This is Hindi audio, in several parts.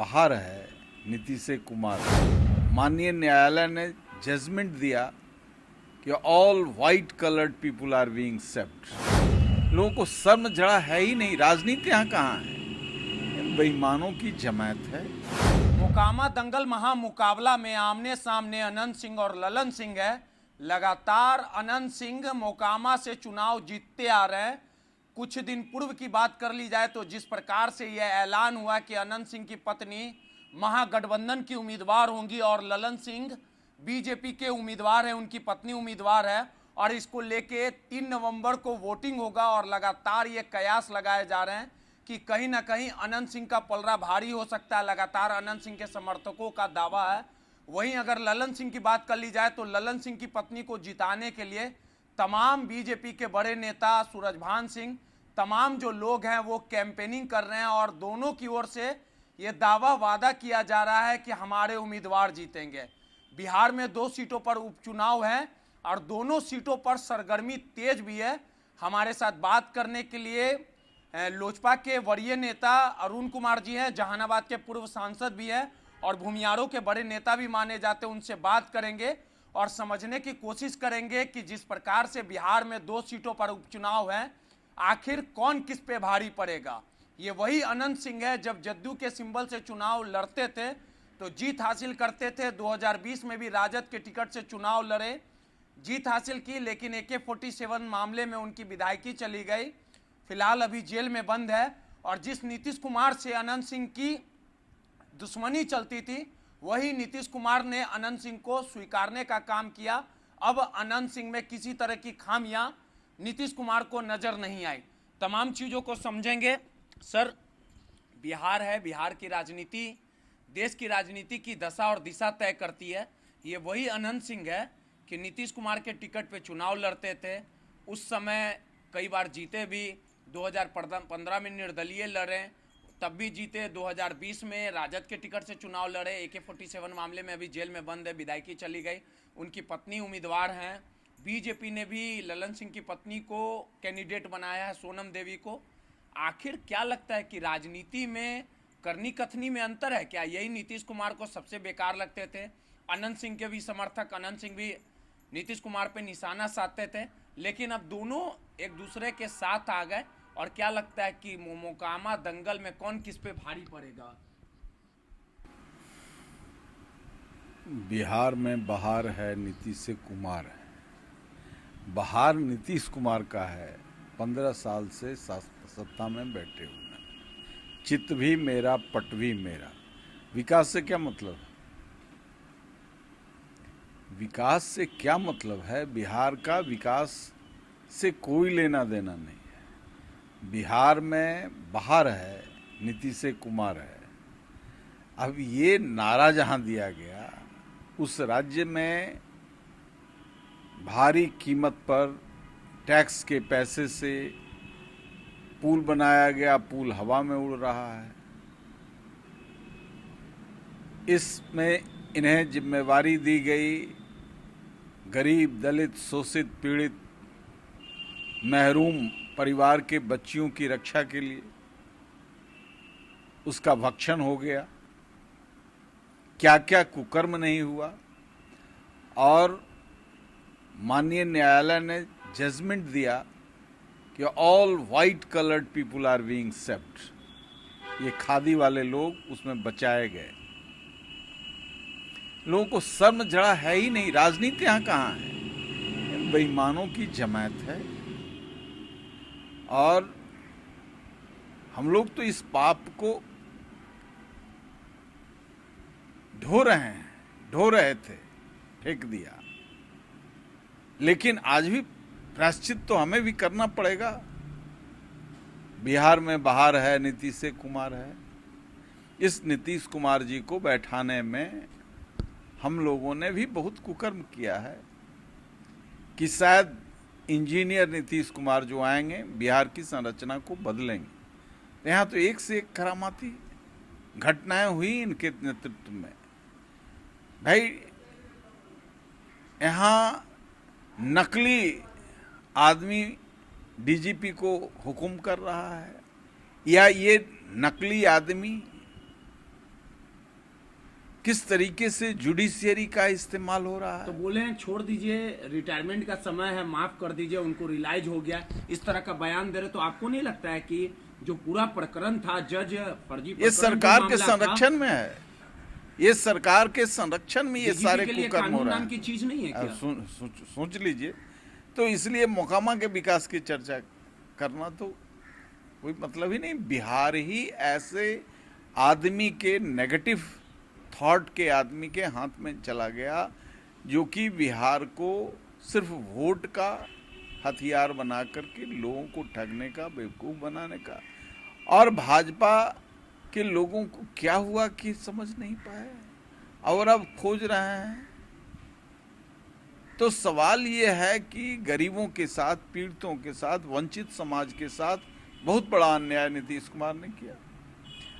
बाहर है नीतीश कुमार। माननीय न्यायालय ने जजमेंट दिया कि all white coloured people are being accept. लोगों को शर्म जड़ा है ही नहीं। राजनीति यहाँ कहाँ है? बेईमानों की जमात है। मोकामा दंगल महामुकाबला में आमने सामने अनंत सिंह और ललन सिंह है। लगातार अनंत सिंह मोकामा से चुनाव जीतते आ रहे हैं। कुछ दिन पूर्व की बात कर ली जाए तो जिस प्रकार से यह ऐलान हुआ कि अनंत सिंह की पत्नी महागठबंधन की उम्मीदवार होंगी और ललन सिंह बीजेपी के उम्मीदवार हैं, उनकी पत्नी उम्मीदवार है, और इसको लेके 3 नवंबर को वोटिंग होगा। और लगातार ये कयास लगाए जा रहे हैं कि कहीं ना कहीं अनंत सिंह का पलड़ा भारी हो सकता है। लगातार अनंत सिंह के समर्थकों का दावा है। वहीं अगर ललन सिंह की बात कर ली जाए तो ललन सिंह की पत्नी को जिताने के लिए तमाम बीजेपी के बड़े नेता सूरजभान सिंह, तमाम जो लोग हैं वो कैंपेनिंग कर रहे हैं और दोनों की ओर से ये दावा वादा किया जा रहा है कि हमारे उम्मीदवार जीतेंगे। बिहार में 2 सीटों पर उपचुनाव है और दोनों सीटों पर सरगर्मी तेज भी है। हमारे साथ बात करने के लिए लोजपा के वरीय नेता अरुण कुमार जी हैं, जहानाबाद के पूर्व सांसद भी हैं और भूमियारों के बड़े नेता भी माने जाते हैं। उनसे बात करेंगे और समझने की कोशिश करेंगे कि जिस प्रकार से बिहार में 2 सीटों पर उपचुनाव है, आखिर कौन किस पे भारी पड़ेगा। ये वही अनंत सिंह है जब जदयू के सिंबल से चुनाव लड़ते थे तो जीत हासिल करते थे। 2020 में भी राजद के टिकट से चुनाव लड़े, जीत हासिल की, लेकिन AK-47 मामले में उनकी विधायकी चली गई। फिलहाल अभी जेल में बंद है। और जिस नीतीश कुमार से अनंत सिंह की दुश्मनी चलती थी, वही नीतीश कुमार ने अनंत सिंह को स्वीकारने का काम किया। अब अनंत सिंह में किसी तरह की खामियां नीतीश कुमार को नजर नहीं आई। तमाम चीजों को समझेंगे। सर, बिहार है, बिहार की राजनीति देश की राजनीति की दशा और दिशा तय करती है। ये वही अनंत सिंह है कि नीतीश कुमार के टिकट पे चुनाव लड़ते थे, उस समय कई बार जीते भी। 2015 में निर्दलीय लड़े, तब भी जीते। 2020 में राजद के टिकट से चुनाव लड़े। AK-47 मामले में अभी जेल में बंद है, विधायकी चली गई। उनकी पत्नी उम्मीदवार हैं। बीजेपी ने भी ललन सिंह की पत्नी को कैंडिडेट बनाया है, सोनम देवी को। आखिर क्या लगता है कि राजनीति में करनी कथनी में अंतर है क्या? यही नीतीश कुमार को सबसे बेकार लगते थे। अनंत सिंह के भी समर्थक अनंत सिंह भी नीतीश कुमार पे निशाना साधते थे, लेकिन अब दोनों एक दूसरे के साथ आ गए। और क्या लगता है कि मोकामा दंगल में कौन किस पे भारी पड़ेगा? बिहार में बहार है नीतीश कुमार है। बहार नीतीश कुमार का है। 15 साल से सत्ता में बैठे हुए हैं। चित भी मेरा, पट भी मेरा। विकास से क्या मतलब है? विकास से क्या मतलब है? बिहार का विकास से कोई लेना देना नहीं है। बिहार में बाहर है नीतीश कुमार है। अब ये नारा जहां दिया गया, उस राज्य में भारी कीमत पर टैक्स के पैसे से पुल बनाया गया, पुल हवा में उड़ रहा है। इसमें इन्हें जिम्मेवारी दी गई गरीब, दलित, शोषित, पीड़ित, महरूम परिवार के बच्चियों की रक्षा के लिए। उसका भक्षण हो गया। क्या क्या कुकर्म नहीं हुआ। और माननीय न्यायालय ने जजमेंट दिया कि all white coloured people are being accept. ये खादी वाले लोग उसमें बचाए गए। लोगों को शर्म जड़ा है ही नहीं। राजनीति यहाँ कहाँ है? बेईमानों की जमात है। और हम लोग तो इस पाप को ढो रहे थे, फेंक दिया। लेकिन आज भी प्रायश्चित तो हमें भी करना पड़ेगा। बिहार में बाहर है नीतीश कुमार है। इस नीतीश कुमार जी को बैठाने में हम लोगों ने भी बहुत कुकर्म किया है कि शायद इंजीनियर नीतीश कुमार जो आएंगे बिहार की संरचना को बदलेंगे। यहाँ तो एक से एक करामाती घटनाएं हुई इनके नेतृत्व में। भाई, यहाँ नकली आदमी डीजीपी को हुक्म कर रहा है, या ये नकली आदमी किस तरीके से जुडिशियरी का इस्तेमाल हो रहा तो है। बोले हैं छोड़ दीजिए, रिटायरमेंट का समय है, माफ कर दीजिए, उनको रियलाइज हो गया, इस तरह का बयान दे रहे। तो आपको नहीं लगता है कि जो पूरा प्रकरण था, जज फर्जी ये सरकार के संरक्षण में है, ये सरकार के संरक्षण में ये सारे कुकर्म हो रहे हैं। की चीज नहीं है क्या? सोच लीजिए। तो इसलिए मोकामा के विकास की चर्चा करना तो कोई मतलब ही नहीं। बिहार ही ऐसे आदमी के, नेगेटिव थॉट के आदमी के हाथ में चला गया जो कि बिहार को सिर्फ वोट का हथियार बना करके लोगों को ठगने का, बेवकूफ़ बनाने का। और भाजपा के लोगों को क्या हुआ कि समझ नहीं पाए और अब खोज रहे हैं। तो सवाल ये है कि गरीबों के साथ, पीड़ितों के साथ, वंचित समाज के साथ बहुत बड़ा अन्याय नीतीश कुमार ने किया।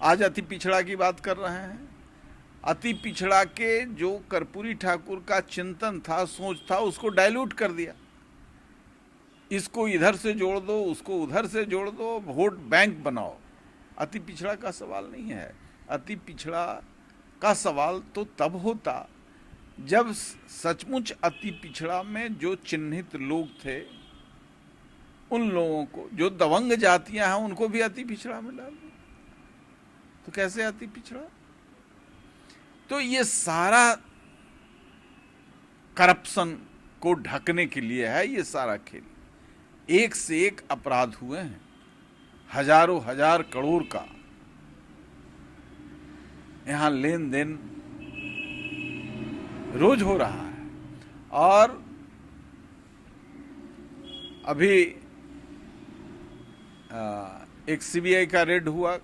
आज अति पिछड़ा की बात कर रहे हैं। अति पिछड़ा के जो कर्पूरी ठाकुर का चिंतन था, सोच था, उसको डाइल्यूट कर दिया। इसको इधर से जोड़ दो, उसको उधर से जोड़ दो, वोट बैंक बनाओ। अति पिछड़ा का सवाल नहीं है। अति पिछड़ा का सवाल तो तब होता जब सचमुच अति पिछड़ा में जो चिन्हित लोग थे, उन लोगों को, जो दबंग जातियां हैं, उनको भी अति पिछड़ा में डाल दो। तो कैसे अति पिछड़ा? तो ये सारा करप्शन को ढकने के लिए है ये सारा खेल। एक से एक अपराध हुए हैं, हजारों हजार करोड़ का यहां लेन देन रोज हो रहा है। और अभी एक सीबीआई का रेड हुआ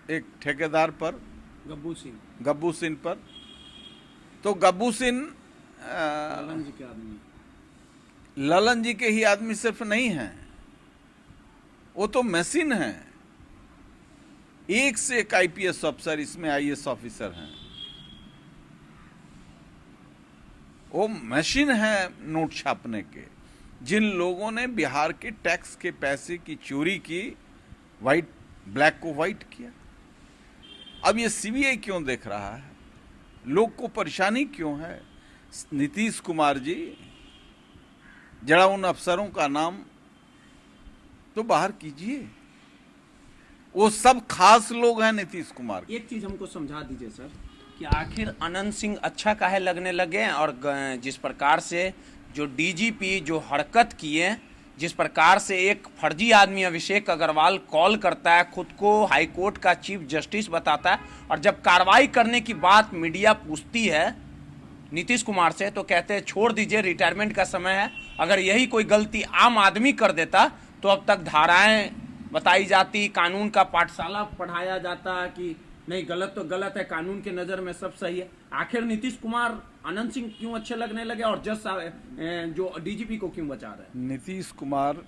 एक ठेकेदार पर, गब्बू सिंह पर। तो गब्बू सिंह ललन जी के ही आदमी सिर्फ नहीं है, वो तो मशीन है। एक से एक आईपीएस अफसर इसमें आईएएस ऑफिसर हैं। वो मशीन है नोट छापने के। जिन लोगों ने बिहार के टैक्स के पैसे की चोरी की, व्हाइट ब्लैक को व्हाइट किया। अब ये सीबीआई क्यों देख रहा है? लोग को परेशानी क्यों है? नीतीश कुमार जी, जरा उन अफसरों का नाम तो बाहर कीजिए। वो सब खास लोग हैं नीतीश कुमार। एक चीज हमको समझा दीजिए सर, कि आखिर अनंत सिंह अच्छा काहे लगने लगे, और जिस प्रकार से जो डीजीपी जो हरकत किए, जिस प्रकार से एक फर्जी आदमी अभिषेक अग्रवाल कॉल करता है, खुद को हाईकोर्ट का चीफ जस्टिस बताता है, और जब कार्रवाई करने की बात मीडिया पूछती है नीतीश कुमार से, तो कहते हैं छोड़ दीजिए, रिटायरमेंट का समय है। अगर यही कोई गलती आम आदमी कर देता तो अब तक धाराएं बताई जाती, कानून का पाठशाला पढ़ाया जाता कि नहीं, गलत तो गलत है, कानून के नजर में सब सही है। आखिर नीतीश कुमार अनंत सिंह क्यों अच्छे लगने लगे, और जज जो डीजीपी को क्यों बचा रहे हैं? नीतीश कुमार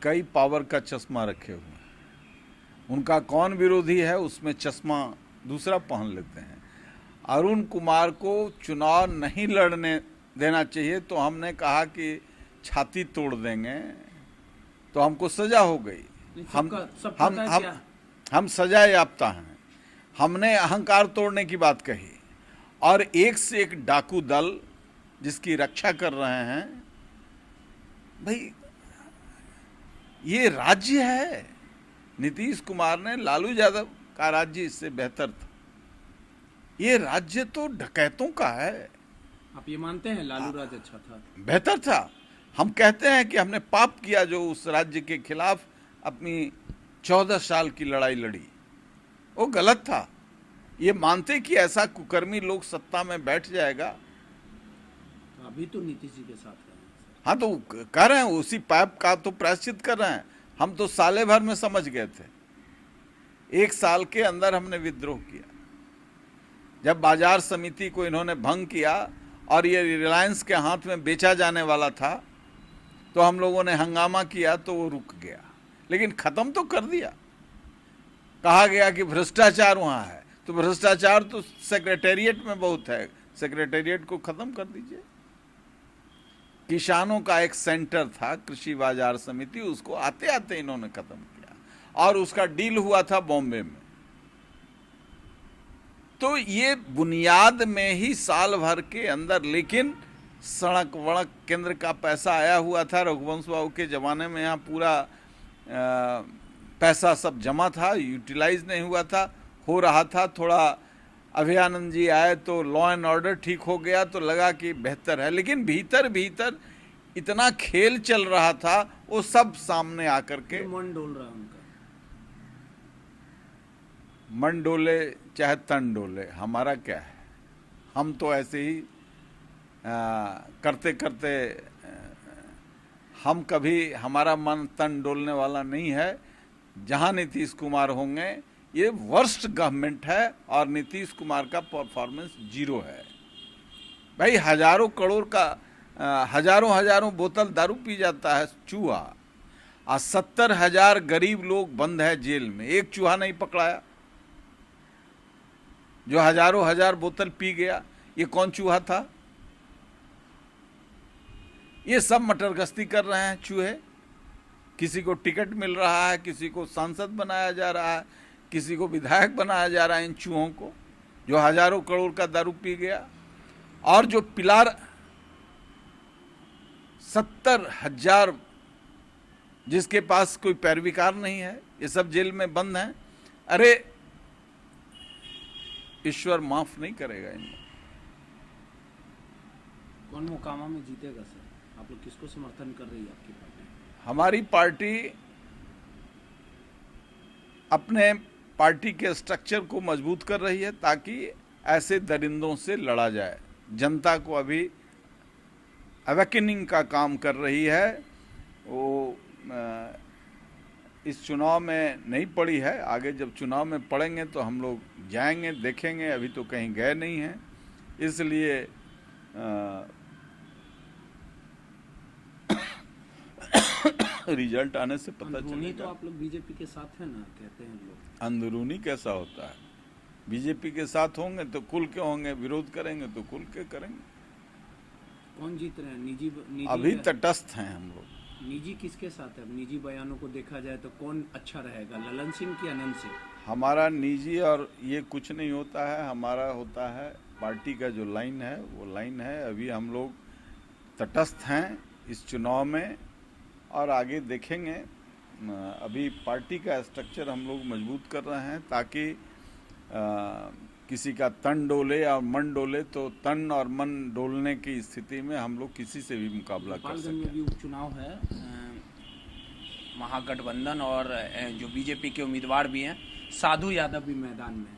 कई पावर का चश्मा रखे हुए हैं। उनका कौन विरोधी है उसमें चश्मा दूसरा पहन लेते हैं। अरुण कुमार को चुनाव नहीं लड़ने देना चाहिए, तो हमने कहा कि छाती तोड़ देंगे, तो हमको सजा हो गई। हम सजा याफ्ता हैं। हमने अहंकार तोड़ने की बात कही, और एक से एक डाकू दल जिसकी रक्षा कर रहे हैं। भाई ये राज्य है। नीतीश कुमार ने, लालू यादव का राज्य इससे बेहतर था। ये राज्य तो डकैतों का है। आप ये मानते हैं लालू राज अच्छा था, बेहतर था? हम कहते हैं कि हमने पाप किया जो उस राज्य के खिलाफ अपनी 14 साल की लड़ाई लड़ी, वो गलत था। ये मानते कि ऐसा कुकर्मी लोग सत्ता में बैठ जाएगा। अभी तो नीतीश जी के साथ है। हाँ, तो कर रहे हैं, उसी पाप का तो प्रायश्चित कर रहे हैं। हम तो साले भर में समझ गए थे। 1 साल के अंदर हमने विद्रोह किया। जब बाजार समिति को इन्होंने भंग किया और ये रिलायंस के हाथ में बेचा जाने वाला था, तो हम लोगों ने हंगामा किया, तो वो रुक गया। लेकिन खत्म तो कर दिया। कहा गया कि भ्रष्टाचार वहां है, तो भ्रष्टाचार तो सेक्रेटेरिएट में बहुत है, सेक्रेटेरिएट को खत्म कर दीजिए। किसानों का एक सेंटर था कृषि बाजार समिति, उसको आते आते इन्होंने खत्म किया, और उसका डील हुआ था बॉम्बे में। तो ये बुनियाद में ही साल भर के अंदर, लेकिन सड़क वड़क केंद्र का पैसा आया हुआ था रघुवंश बाबू के ज़माने में, यहाँ पूरा पैसा सब जमा था, यूटिलाइज नहीं हुआ था, हो रहा था। थोड़ा अभयानंद जी आए तो लॉ एंड ऑर्डर ठीक हो गया, तो लगा कि बेहतर है, लेकिन भीतर भीतर इतना खेल चल रहा था, वो सब सामने आकर के मन डोल रहा उनका। मन डोले चाहे तन डोले, हमारा क्या है, हम तो ऐसे ही करते करते हम कभी, हमारा मन तन डोलने वाला नहीं है। जहां नीतीश कुमार होंगे, ये वर्स्ट गवर्नमेंट है और नीतीश कुमार का परफॉर्मेंस 0 है। भाई हजारों करोड़ का हजारों बोतल दारू पी जाता है चूहा, और 70,000 गरीब लोग बंद है जेल में, एक चूहा नहीं पकड़ाया जो हजार बोतल पी गया। ये कौन चूहा था? ये सब मटरगश्ती कर रहे हैं चूहे। किसी को टिकट मिल रहा है, किसी को सांसद बनाया जा रहा है, किसी को विधायक बनाया जा रहा है इन चूहों को, जो हजारों करोड़ का दारू पी गया। और जो पिलार 70,000 जिसके पास कोई पैरविकार नहीं है, ये सब जेल में बंद हैं। अरे ईश्वर माफ नहीं करेगा इनको। कौन मोकामा में जीतेगा सर? आप लोग किसको समर्थन कर रही है आपकी पार्टी? हमारी पार्टी अपने पार्टी के स्ट्रक्चर को मजबूत कर रही है, ताकि ऐसे दरिंदों से लड़ा जाए। जनता को अभी अवेकनिंग का काम कर रही है, वो इस चुनाव में नहीं पड़ी है। आगे जब चुनाव में पड़ेंगे तो हम लोग जाएंगे, देखेंगे। अभी तो कहीं गए नहीं हैं, इसलिए रिजल्ट आने से पता चलेगा। तो आप लोग बीजेपी के साथ हैं ना, कहते हैं लोग। अंदरूनी कैसा होता है? बीजेपी के साथ होंगे तो खुल के होंगे, विरोध करेंगे तो खुल के करेंगे। कौन जीत रहे हैं? निजी अभी तटस्थ हैं हम लोग। निजी किसके साथ है? निजी बयानों को देखा जाए तो कौन अच्छा रहेगा, ललन सिंह की अनंत सिंह? हमारा निजी और ये कुछ नहीं होता है, हमारा होता है पार्टी का जो लाइन है वो लाइन है। अभी हम लोग तटस्थ हैं इस चुनाव में, और आगे देखेंगे। अभी पार्टी का स्ट्रक्चर हम लोग मजबूत कर रहे हैं, ताकि किसी का तन डोले और मन डोले, तो तन और मन डोलने की स्थिति में हम लोग किसी से भी मुकाबला कर सकें। में भी उपचुनाव है, महागठबंधन और जो बीजेपी के उम्मीदवार भी हैं, साधु यादव भी मैदान में।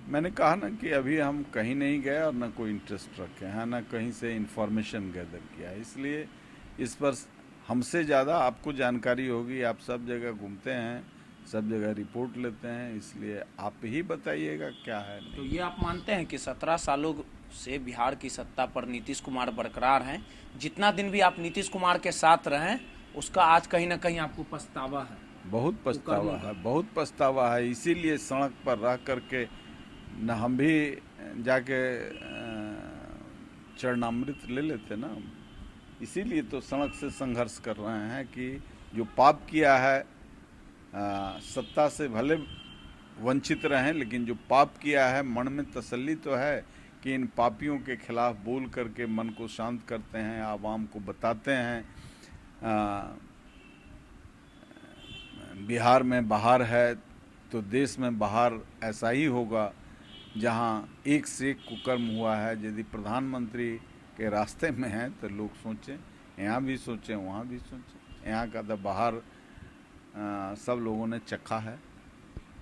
मैंने कहा ना कि अभी हम कहीं नहीं गए और न कोई इंटरेस्ट रखे हैं, न कहीं से इंफॉर्मेशन गैदर किया, इसलिए इस पर हमसे ज़्यादा आपको जानकारी होगी। आप सब जगह घूमते हैं, सब जगह रिपोर्ट लेते हैं, इसलिए आप ही बताइएगा क्या है। तो ये आप मानते हैं कि 17 सालों से बिहार की सत्ता पर नीतीश कुमार बरकरार हैं? जितना दिन भी आप नीतीश कुमार के साथ रहें, उसका आज कहीं ना कहीं आपको पछतावा है? बहुत पछतावा है, बहुत पछतावा है। इसीलिए सड़क पर रह करके न हम भी जाके चरणामृत ले लेते ना, इसीलिए तो सड़क से संघर्ष कर रहे हैं कि जो पाप किया है, सत्ता से भले वंचित रहें, लेकिन जो पाप किया है, मन में तसल्ली तो है कि इन पापियों के खिलाफ बोल करके मन को शांत करते हैं, आवाम को बताते हैं। बिहार में बहार है तो देश में बहार ऐसा ही होगा, जहां एक से एक कुकर्म हुआ है। यदि प्रधानमंत्री के रास्ते में हैं तो लोग सोचें, यहाँ भी सोचें, वहाँ भी सोचें। यहाँ का तो बाहर सब लोगों ने चखा है।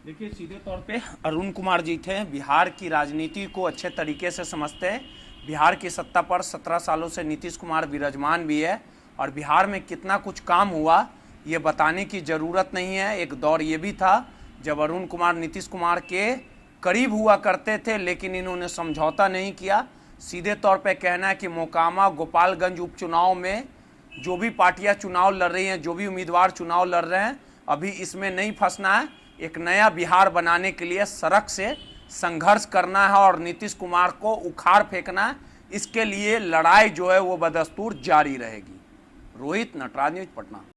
देखिए, सीधे तौर पे अरुण कुमार जी थे, बिहार की राजनीति को अच्छे तरीके से समझते हैं। बिहार की सत्ता पर 17 सालों से नीतीश कुमार विराजमान भी है, और बिहार में कितना कुछ काम हुआ ये बताने की ज़रूरत नहीं है। एक दौर ये भी था जब अरुण कुमार नीतीश कुमार के करीब हुआ करते थे, लेकिन इन्होंने समझौता नहीं किया। सीधे तौर पे कहना है कि मोकामा गोपालगंज उपचुनाव में जो भी पार्टियां चुनाव लड़ रही हैं, जो भी उम्मीदवार चुनाव लड़ रहे हैं, अभी इसमें नहीं फंसना है। एक नया बिहार बनाने के लिए सड़क से संघर्ष करना है और नीतीश कुमार को उखाड़ फेंकना है। इसके लिए लड़ाई जो है वो बदस्तूर जारी रहेगी। रोहित, नटराज न्यूज, पटना।